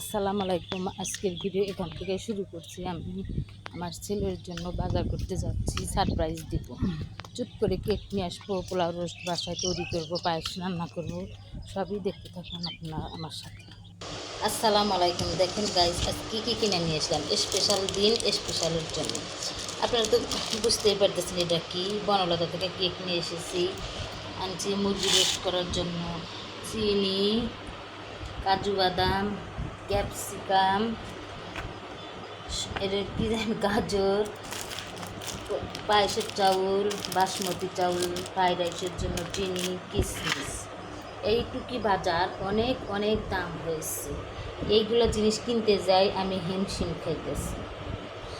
আসসালামু আলাইকুম। আজকের ভিডিও এখান থেকে শুরু করছি। আমি আমার ছেলের জন্য বাজার করতে যাচ্ছি, সারপ্রাইজ দিব। চুপ করে কেক নিয়ে আসবো, পোলাও রোস্ট বাসায় তৈরি করবো, পায়েস রান্না করবো, সবই দেখতে থাকুন আপনারা আমার সাথে। আসসালামু আলাইকুম। দেখেন গাইস, আজ কী কী কিনে নিয়ে আসলাম স্পেশাল দিন, স্পেশালের জন্য। আপনারা তো বুঝতেই পারতেছেন এটা কি। বনলতা থেকে কেক নিয়ে এসেছি, আনছি মুরগি রোস্ট করার জন্য, চিনি, কাজু বাদাম, ক্যাপসিকাম, এর কী জানি গাজর, পায়েসের চাউল, বাসমতি চাউল, ফ্রাইড রাইসের জন্য চিনি, কিশমিশ। এইটুকি বাজার অনেক অনেক দাম হয়েছে। এইগুলো জিনিস কিনতে যাই আমি হিমশিম খাইতেছি।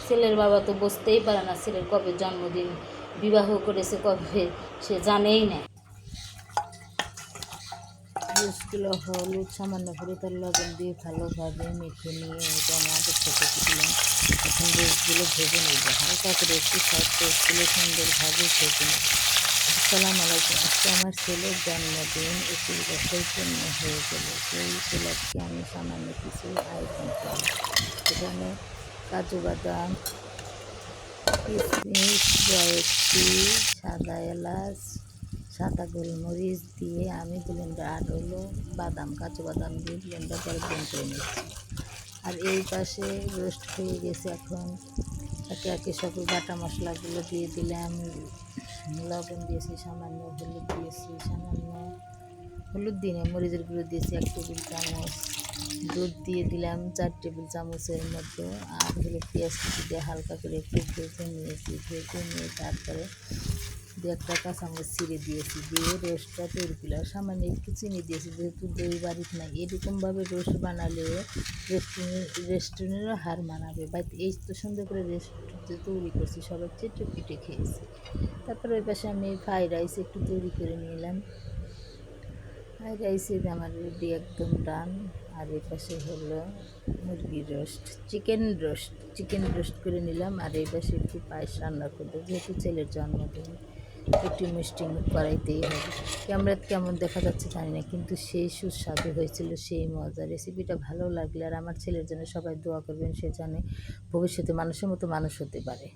ছেলের বাবা তো বুঝতেই পারে না ছেলের কবে জন্মদিন, বিবাহ করেছে কবে, সে জানেই না। রোস্টগুলো হলুদ সামান্য করে তার লবণ দিয়ে ভালোভাবে মেখে নিয়ে এটা আমি আগের থেকে দিলাম। এখন রোস্টগুলো ভেজে নেব, হালকা করে একটু সব রোস্টগুলো সুন্দরভাবে ভেজে নেব। আসসালামু আলাইকুম। আজকে আমার ছেলের জন্মদিন, 21 বছর পূর্ণ হয়ে গেল। সেই উপলক্ষে আমি সামান্য কিছু আয়োজন করলাম। এখানে কাজু বাদাম, কিশমিশ, জয়ত্রী, সাদা এলাচ, সাদা গোলমরিচ দিয়ে আমি ব্লেন্ডার, আর হলো বাদাম, কাজু বাদাম দিয়ে ব্লেন্ডার করে ব্লেন্ড করে নিচ্ছি। আর এই পাশে রোস্ট হয়ে গেছে। এখন একে একে সব বাটা মশলাগুলো দিয়ে দিলাম। লবণ দিয়েছি সামান্য, হলুদ দিয়েছি সামান্য, হলুদ দিয়ে মরিচের গুঁড়ো দিয়েছি 1 টেবিল চামচ, দুধ দিয়ে দিলাম 4 টেবিল চামচের মতো, আর হলো পেঁয়াজ কুচি দিয়ে হালকা করে একটু ভেজে নিয়েছি। ভেজে নিয়ে তারপরে 2-1টা কাঁচামরিচ ছিঁড়ে দিয়েছি, দিয়ে রোস্টটা তৈরি করলাম। সামান্য একটু চিনি দিয়েছি, যেহেতু দই বাড়িতে নাই। এরকমভাবে রোস্ট বানালে রেস্টুরেন্টেরও হার মানাবে। বাড়িতে এই তো সুন্দর করে রেস্টুরেন্ট তৈরি করছি, সবাই চেটে পিটে খেয়েছি। তারপরে ওই পাশে আমি ফ্রাইড রাইস একটু তৈরি করে নিলাম। ফ্রাইড রাইসে আমার রেডি, একদম ডান। আর এই পাশে হলো মুরগির রোস্ট, চিকেন রোস্ট করে নিলাম। আর এই পাশে একটু পায়েস রান্না করবো, যেহেতু ছেলের জন্মদিন, একটু মিষ্টি মুখ করাইতেই হবে। ক্যামেরাতে কেমন দেখা যাচ্ছে জানি না, কিন্তু সেই সুস্বাদু হয়েছিল, সেই মজা। রেসিপিটা ভালো লাগলে আর আমার ছেলের জন্য সবাই দোয়া করবেন, সে জানে ভবিষ্যতে মানুষের মতো মানুষ হতে পারে।